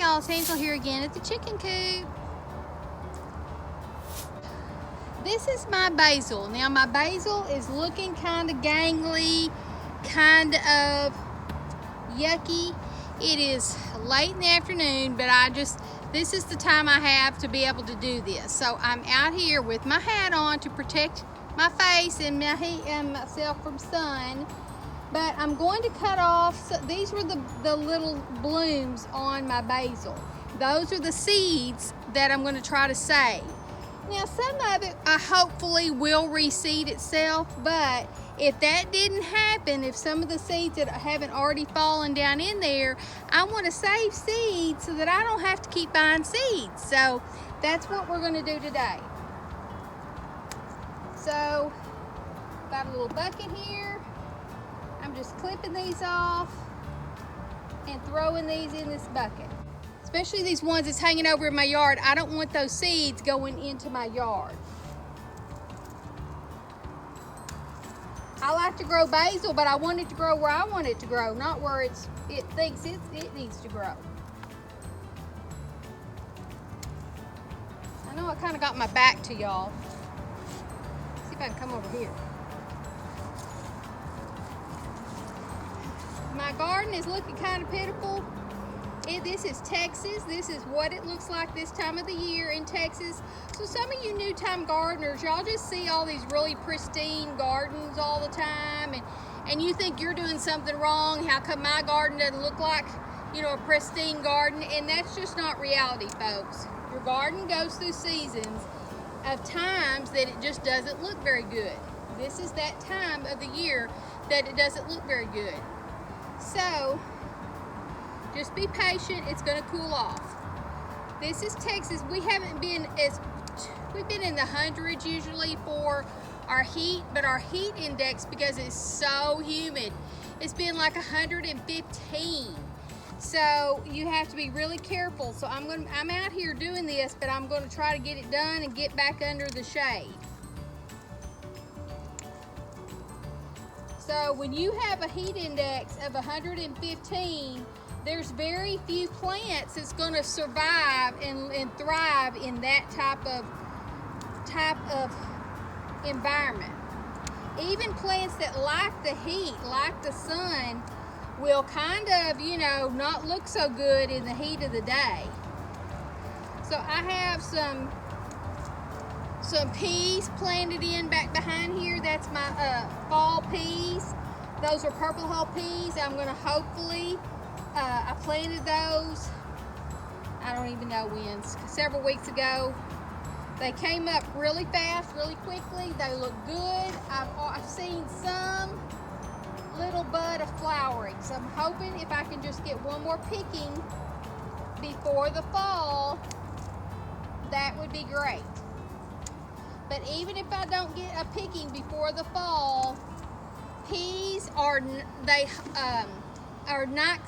y'all, it's Hansel here again at the chicken coop. This is my basil. Now my basil is looking kind of gangly, kind of yucky. It is late in the afternoon, but this is the time I have to be able to do this. So I'm out here with my hat on to protect my face and myself from sun. But I'm going to cut off, so these were the little blooms on my basil. Those are the seeds that I'm going to try to save. Now some of it hopefully will reseed itself, but if that didn't happen, if some of the seeds that haven't already fallen down in there, I want to save seeds so that I don't have to keep buying seeds. So that's what we're going to do today. So got a little bucket here. I'm just clipping these off and throwing these in this bucket. Especially these ones that's hanging over in my yard. I don't want those seeds going into my yard. I like to grow basil, but I want it to grow where I want it to grow, not where it thinks it needs to grow. I know I kind of got my back to y'all. See if I can come over here. My garden is looking kind of pitiful. This is Texas. This is what it looks like this time of the year in Texas. So some of you new time gardeners, y'all just see all these really pristine gardens all the time, and you think you're doing something wrong. How come my garden doesn't look like, a pristine garden? And that's just not reality, folks. Your garden goes through seasons of times that it just doesn't look very good. This is that time of the year that it doesn't look very good. So just be patient, it's gonna cool off. This is Texas. We've been in the hundreds usually for our heat, but our heat index, because it's so humid, it's been like 115. So you have to be really careful. So I'm out here doing this, but I'm gonna try to get it done and get back under the shade. So when you have a heat index of 115, there's very few plants that's going to survive and thrive in that type of environment. Even plants that like the heat, like the sun, will kind of, not look so good in the heat of the day. So I have some peas planted in back behind here. That's my fall peas. Those are purple hull peas. I'm going to hopefully, I planted those, I don't even know when, several weeks ago. They came up really fast, really quickly. They look good. I've seen some little bud of flowering. So I'm hoping if I can just get one more picking before the fall, that would be great. But even if I don't get a picking before the fall, peas are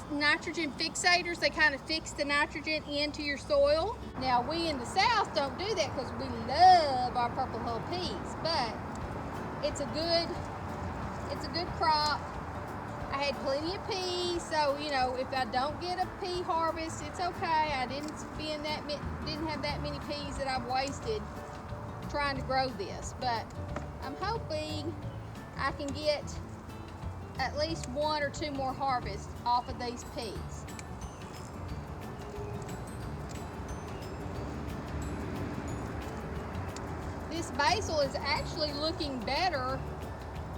nitrogen fixators. They kind of fix the nitrogen into your soil. Now we in the South don't do that because we love our purple hull peas, but it's a good crop. I had plenty of peas, so if I don't get a pea harvest, it's okay. I didn't have that many peas that I've wasted trying to grow this, but I'm hoping I can get at least one or two more harvests off of these peas. This basil is actually looking better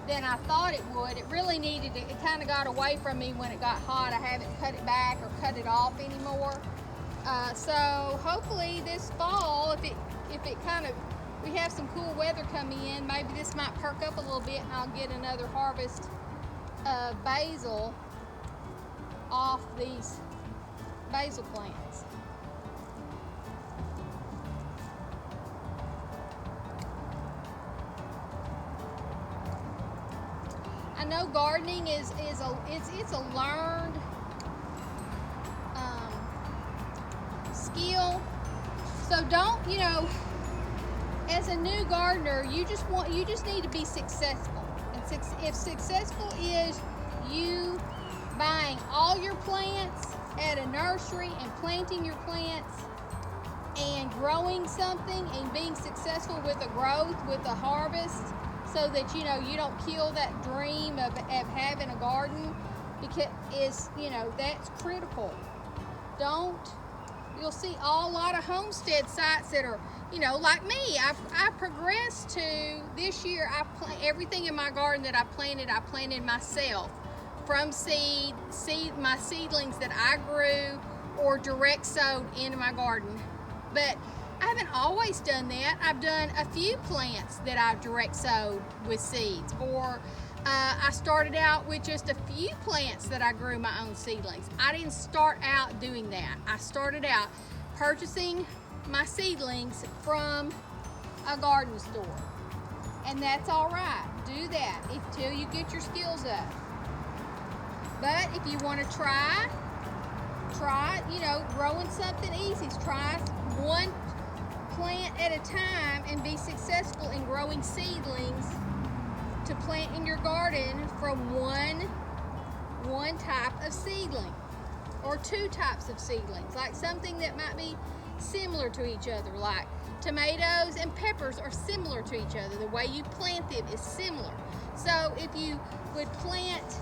than I thought it would. It really needed it. It kind of got away from me when it got hot. I haven't cut it back or cut it off anymore. So hopefully this fall, if it kind of, we have some cool weather coming in, maybe this might perk up a little bit and I'll get another harvest of basil off these basil plants. I know gardening it's a learned skill. So don't, as a new gardener, you just need to be successful. And if successful is you buying all your plants at a nursery and planting your plants and growing something and being successful with the growth, with the harvest, so that you don't kill that dream of having a garden, because that's critical. You'll see a lot of homestead sites that are, like me. I progressed to this year. Everything in my garden that I planted myself from seed, my seedlings that I grew or direct sowed into my garden. But I haven't always done that. I've done a few plants that I've direct sowed with seeds, or I started out with just a few plants that I grew my own seedlings. I didn't start out doing that. I started out purchasing my seedlings from a garden store. And that's all right. Do that until you get your skills up. But if you want to try, growing something easy. Try one plant at a time and be successful in growing seedlings to plant in your garden from one type of seedling or two types of seedlings, like something that might be similar to each other, like tomatoes and peppers are similar to each other. The way you plant them is similar. So if you would plant,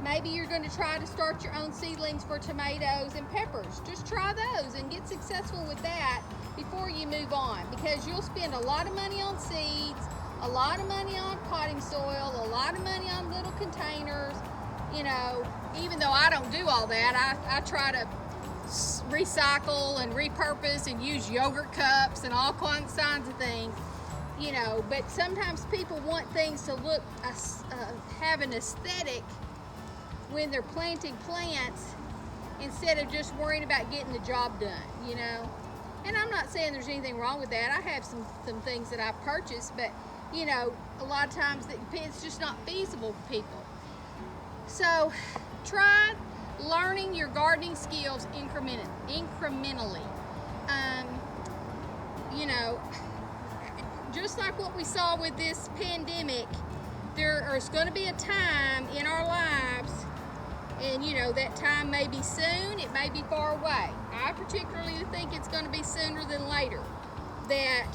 maybe you're going to try to start your own seedlings for tomatoes and peppers. Just try those and get successful with that before you move on, because you'll spend a lot of money on seeds, a lot of money on potting soil, a lot of money on little containers. Even though I don't do all that, I try to recycle and repurpose and use yogurt cups and all kinds of things, but sometimes people want things to look, have an aesthetic when they're planting plants, instead of just worrying about getting the job done, And I'm not saying there's anything wrong with that. I have some things that I've purchased, but a lot of times it's just not feasible for people. So try learning your gardening skills incrementally. Just like what we saw with this pandemic, there is going to be a time in our lives, and that time may be soon, it may be far away. I particularly think it's going to be sooner than later, that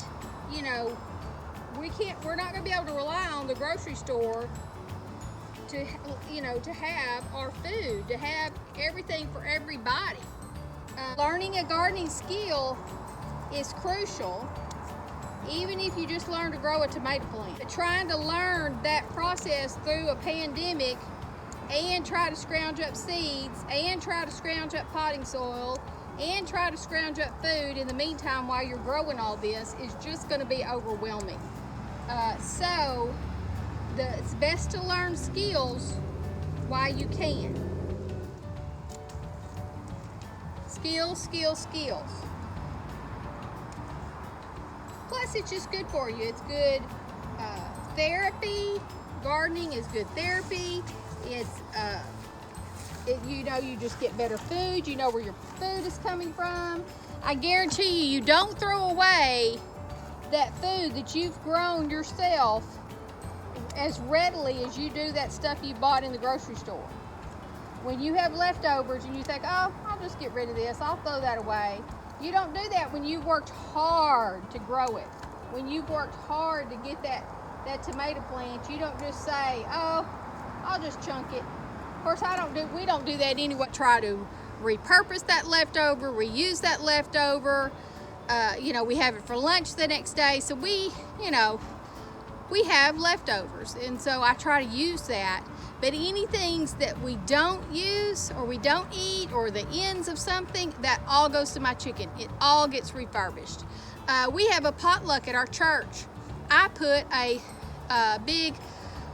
we're not going to be able to rely on the grocery store to have our food, to have everything for everybody. Learning a gardening skill is crucial, even if you just learn to grow a tomato plant. Trying to learn that process through a pandemic and try to scrounge up seeds and try to scrounge up potting soil and try to scrounge up food in the meantime while you're growing all this is just going to be overwhelming. So it's best to learn skills while you can. Skills. Plus, it's just good for you. It's good therapy. Gardening is good therapy. It's you just get better food. You know where your food is coming from. I guarantee you don't throw away that food that you've grown yourself as readily as you do that stuff you bought in the grocery store. When you have leftovers and you think, oh, I'll just get rid of this, I'll throw that away. You don't do that when you worked hard to grow it. When you worked hard to get that tomato plant, you don't just say, oh, I'll just chunk it. Of course, we don't do that anyway. Try to repurpose that leftover, reuse that leftover. We have it for lunch the next day. So we have leftovers. And so I try to use that. But anything that we don't use or we don't eat or the ends of something, that all goes to my chicken. It all gets refurbished. We have a potluck at our church. I put a big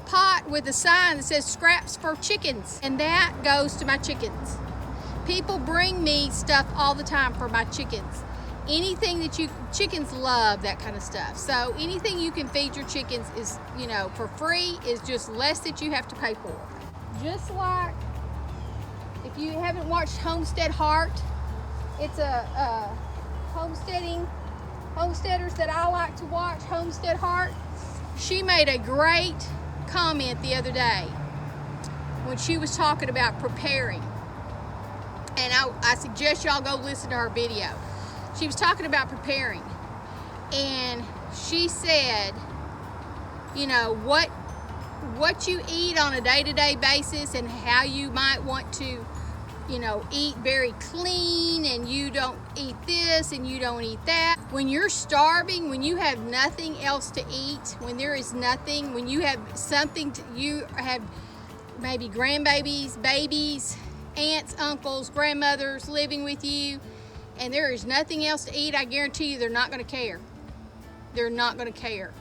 pot with a sign that says scraps for chickens, and that goes to my chickens. People bring me stuff all the time for my chickens. Anything that chickens love that kind of stuff. So anything you can feed your chickens is, for free, is just less that you have to pay for. Just like, if you haven't watched Homestead Heart, it's a homesteaders that I like to watch, Homestead Heart. She made a great comment the other day when she was talking about preparing. And I suggest y'all go listen to her video. She was talking about preparing. And she said, you know, what you eat on a day-to-day basis and how you might want to, you know, eat very clean, and you don't eat this and you don't eat that. When you're starving, when you have nothing else to eat, when there is nothing, when you have something you have maybe grandbabies, babies, aunts, uncles, grandmothers living with you, and there is nothing else to eat, I guarantee you they're not going to care. They're not going to care.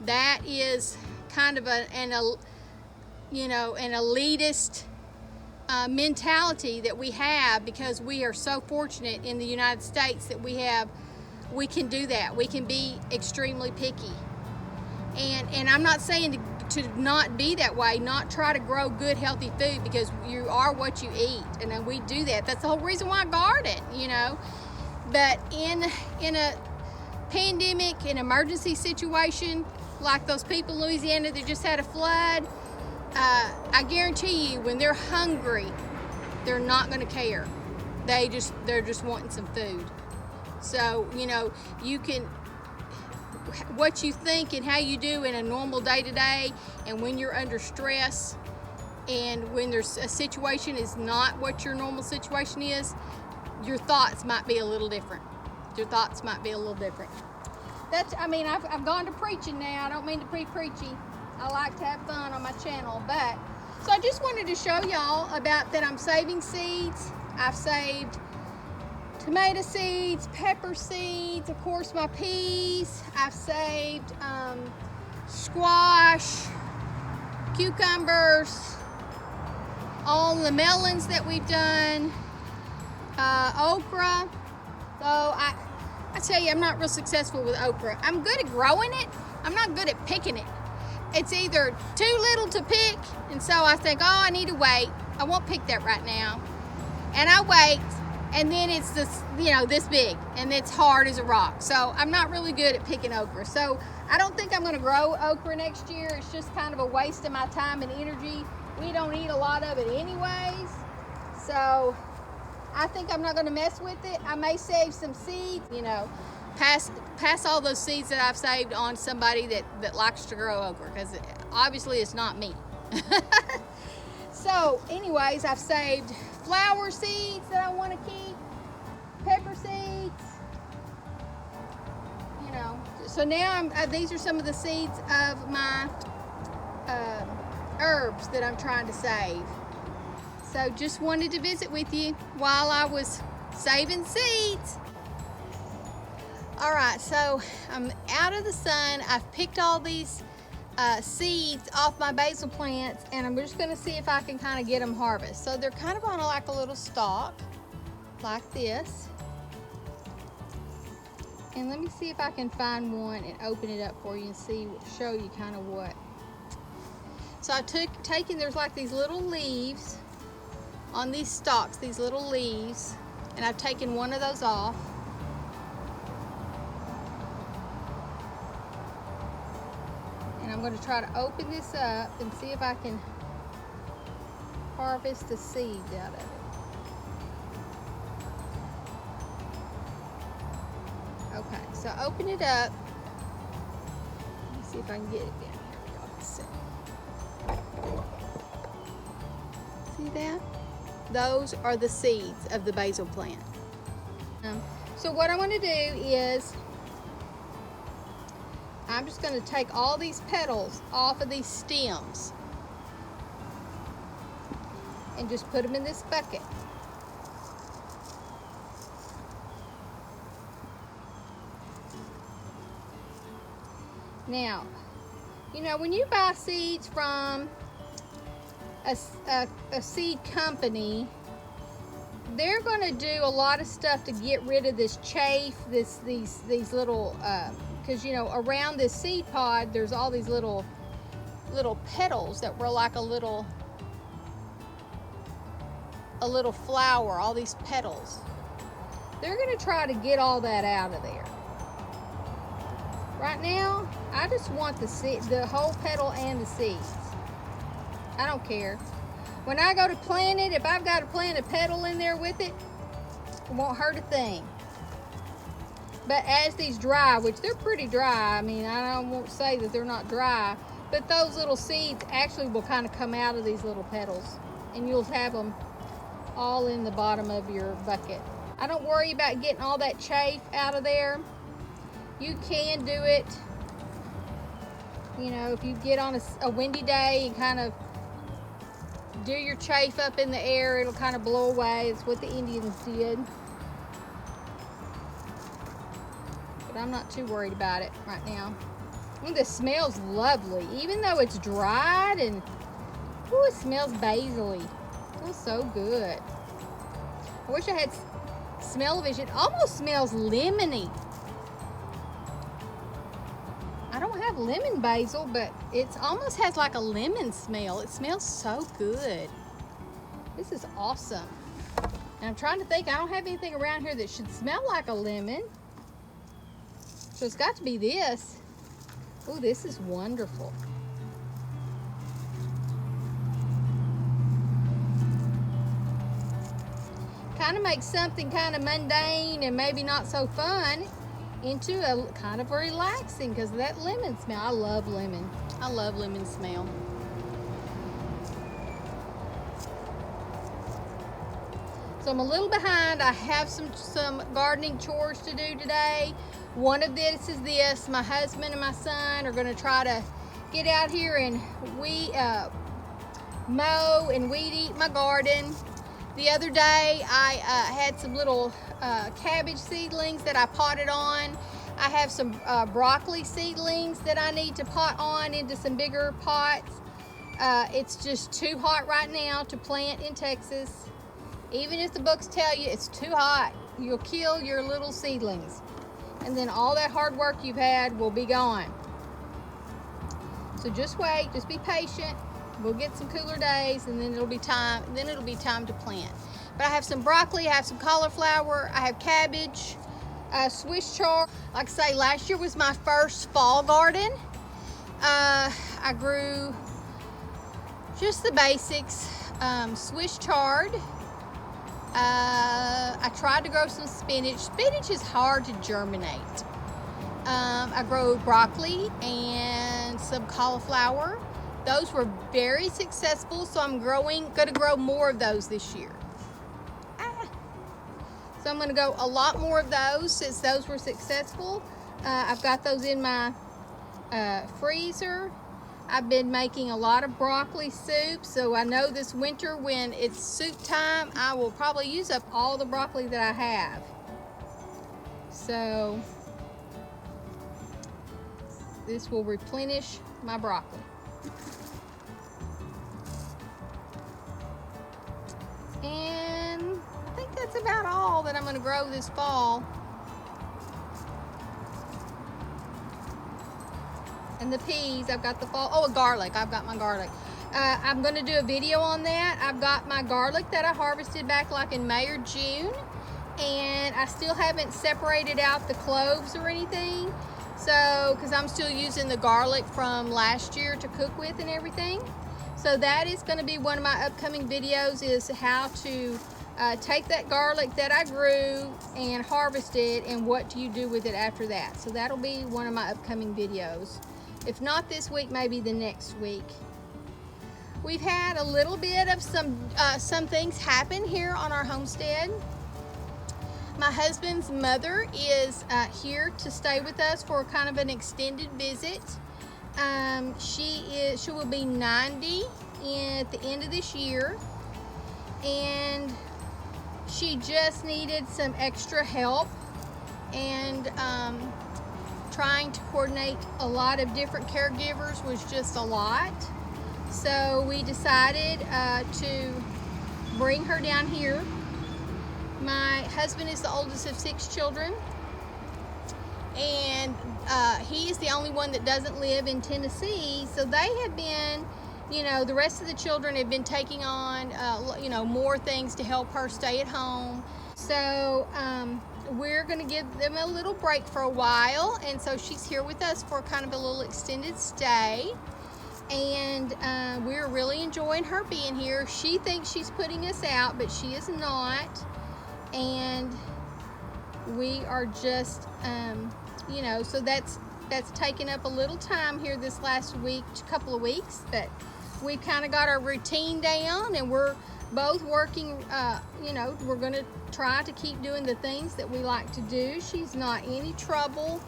That is kind of an elitist mentality that we have, because we are so fortunate in the United States that we can do that. We can be extremely picky. And I'm not saying to not be that way, not try to grow good, healthy food, because you are what you eat. And then we do that. That's the whole reason why I garden, you know. But in a pandemic, an emergency situation, like those people in Louisiana that just had a flood, I guarantee you, when they're hungry, they're not going to care. They're just wanting some food. So, you know, you can, what you think and how you do in a normal day-to-day, and when you're under stress, and when there's a situation is not what your normal situation is, your thoughts might be a little different. Your thoughts might be a little different. I've gone to preaching now. I don't mean to be preachy. I like to have fun on my channel, but so I just wanted to show y'all about that I'm saving seeds. I've saved tomato seeds, pepper seeds, of course my peas. I've saved squash, cucumbers, all the melons that we've done, okra. So I tell you, I'm not real successful with okra. I'm good at growing it. I'm not good at picking it. It's either too little to pick, and so I think, oh, I need to wait. I won't pick that right now. And I wait, and then it's this, you know, this big, and it's hard as a rock. So I'm not really good at picking okra. So I don't think I'm going to grow okra next year. It's just kind of a waste of my time and energy. We don't eat a lot of it anyways. So I think I'm not going to mess with it. I may save some seeds, you know, pass all those seeds that I've saved on somebody that likes to grow okra, because obviously it's not me. So anyways, I've saved flower seeds that I want to keep, pepper seeds, you know. So now these are some of the seeds of my herbs that I'm trying to save. So just wanted to visit with you while I was saving seeds. All right, so I'm out of the sun. I've picked all these seeds off my basil plants, and I'm just gonna see if I can kind of get them harvested. So they're kind of on like a little stalk, like this. And let me see if I can find one and open it up for you and show you kind of what. So I taken, there's like these little leaves on these stalks, these little leaves, and I've taken one of those off. And I'm going to try to open this up and see if I can harvest the seeds out of it. Okay, so open it up. Let me see if I can get it down here. Y'all can see. See that? Those are the seeds of the basil plant. So what I'm going to do is I'm just going to take all these petals off of these stems and just put them in this bucket. Now, you know, when you buy seeds from a seed company, they're going to do a lot of stuff to get rid of this chaff, these little, because, you know, around this seed pod, there's all these little petals that were like a little flower, all these petals. They're going to try to get all that out of there. Right now, I just want the whole petal and the seeds. I don't care. When I go to plant it, if I've got to plant a petal in there with it, it won't hurt a thing. But as these dry, which they're pretty dry, I mean, I won't say that they're not dry, but those little seeds actually will kind of come out of these little petals, and you'll have them all in the bottom of your bucket. I don't worry about getting all that chaff out of there. You can do it, you know, if you get on a windy day and kind of do your chaff up in the air, it'll kind of blow away. It's what the Indians did. But I'm not too worried about it right now. And this smells lovely, even though it's dried, and ooh, it smells basil-y. It feels so good. I wish I had smell-o-vision. It almost smells lemony. I don't have lemon basil, but it almost has like a lemon smell. It smells so good. This is awesome. And I'm trying to think, I don't have anything around here that should smell like a lemon. So it's got to be this. Oh, this is wonderful. Kind of makes something kind of mundane and maybe not so fun into a kind of relaxing, because of that lemon smell. I love lemon. I love lemon smell. So I'm a little behind. I have some gardening chores to do today. One of this is this. My husband and my son are going to try to get out here and mow and weed eat my garden. The other day I had some little cabbage seedlings that I potted on. I have some broccoli seedlings that I need to pot on into some bigger pots. It's just too hot right now to plant in Texas. Even if the books tell you it's too hot, you'll kill your little seedlings. And then all that hard work you've had will be gone. So just wait, just be patient. We'll get some cooler days, and then it'll be time to plant. But I have some broccoli, I have some cauliflower, I have cabbage, Swiss chard. Like I say, last year was my first fall garden. I grew just the basics, Swiss chard. I tried to grow some spinach. Spinach is hard to germinate. I grow broccoli and some cauliflower. Those were very successful, so I'm going to grow more of those this year. So I'm going to go a lot more of those since those were successful. I've got those in my freezer. I've been making a lot of broccoli soup, so I know this winter when it's soup time, I will probably use up all the broccoli that I have. So this will replenish my broccoli. And I think that's about all that I'm going to grow this fall. And the peas, I've got the fall. Oh, garlic. I've got my garlic. I'm going to do a video on that. I've got my garlic that I harvested back like in May or June. And I still haven't separated out the cloves or anything. So, because I'm still using the garlic from last year to cook with and everything. So that is going to be one of my upcoming videos, is how to take that garlic that I grew and harvest it, and what do you do with it after that. So that'll be one of my upcoming videos. If not this week, maybe the next week. We've had a little bit of some things happen here on our homestead. My husband's mother is here to stay with us for kind of an extended visit. She will be 90 at the end of this year, and she just needed some extra help, and trying to coordinate a lot of different caregivers was just a lot. So we decided to bring her down here. My husband is the oldest of 6 children, and he is the only one that doesn't live in Tennessee. So they have been, you know, the rest of the children have been taking on, you know, more things to help her stay at home. So we're going to give them a little break for a while, and so she's here with us for kind of a little extended stay. and we're really enjoying her being here. She thinks she's putting us out, but she is not, and we are just you know, so that's taken up a little time here this last week, couple of weeks, but we've kind of got our routine down, and we're both working. You know, we're going to try to keep doing the things that we like to do. She's not any trouble.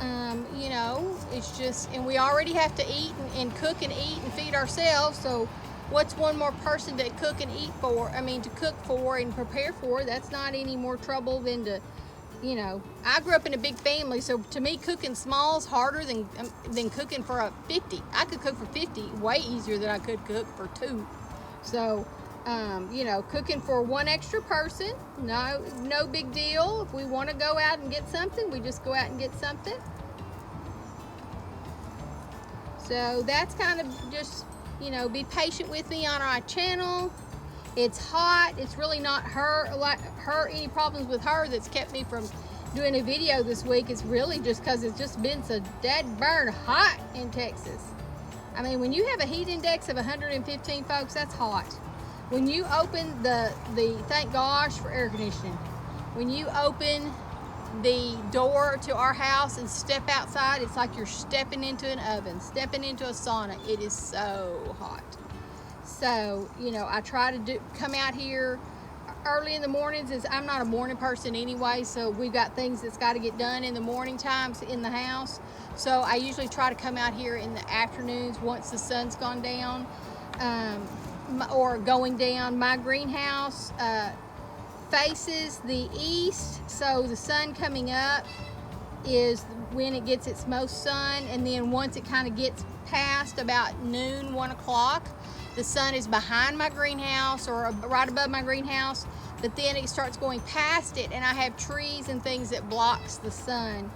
You know, it's just, and we already have to eat and cook and eat and feed ourselves, so what's one more person to cook and eat for? I mean, to cook for and prepare for? That's not any more trouble than to, you know, I grew up in a big family, so to me, cooking small is harder than cooking for a 50. I could cook for 50 way easier than I could cook for 2. So, you know, cooking for one extra person, no big deal. If we want to go out and get something, we just go out and get something. So that's kind of just, you know, be patient with me on our channel. It's hot. It's really not any problems with her that's kept me from doing a video this week. It's really just because it's just been so dead burn hot in Texas. I mean, when you have a heat index of 115, folks, that's hot. When you open the thank gosh for air conditioning, when you open the door to our house and step outside, it's like you're stepping into an oven, stepping into a sauna. It is so hot. So, you know, I try to come out here early in the mornings. I'm not a morning person anyway, so we've got things that's got to get done in the morning times in the house. So I usually try to come out here in the afternoons once the sun's gone down, or going down. My greenhouse faces the east, so the sun coming up is when it gets its most sun, and then once it kind of gets past about noon, 1 o'clock, the sun is behind my greenhouse or right above my greenhouse, but then it starts going past it, and I have trees and things that blocks the sun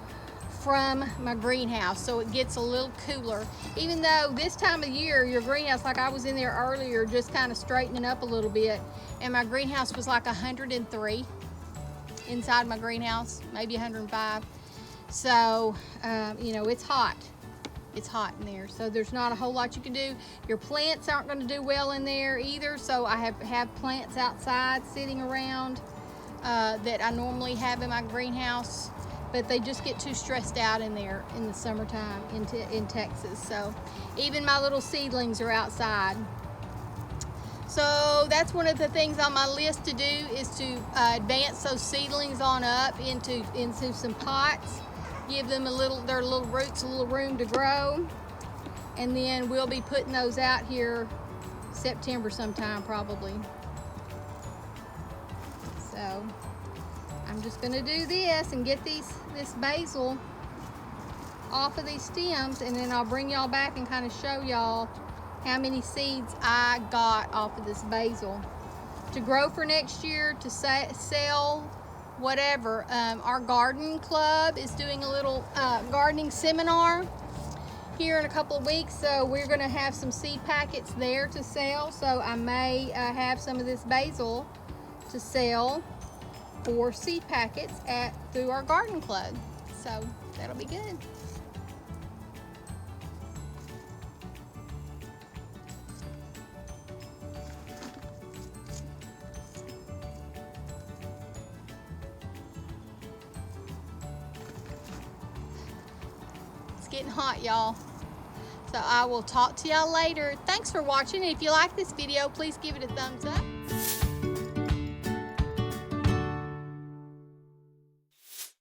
from my greenhouse, so it gets a little cooler. Even though this time of year, your greenhouse, like I was in there earlier just kind of straightening up a little bit, and my greenhouse was like 103 inside my greenhouse, maybe 105. So, you know, it's hot. It's hot in there, so there's not a whole lot you can do. Your plants aren't going to do well in there either, so I have plants outside sitting around that I normally have in my greenhouse, but they just get too stressed out in there in the summertime in Texas. So even my little seedlings are outside. So that's one of the things on my list to do, is to advance those seedlings on up into some pots. Give them their little roots a little room to grow, and then we'll be putting those out here September sometime probably. So I'm just gonna do this and get this basil off of these stems, and then I'll bring y'all back and kind of show y'all how many seeds I got off of this basil to grow for next year, to sell, whatever. Our garden club is doing a little gardening seminar here in a couple of weeks, so we're going to have some seed packets there to sell. So I may have some of this basil to sell for seed packets through our garden club, so that'll be good. Getting hot, y'all. So I will talk to y'all later. Thanks for watching. If you like this video, please give it a thumbs up.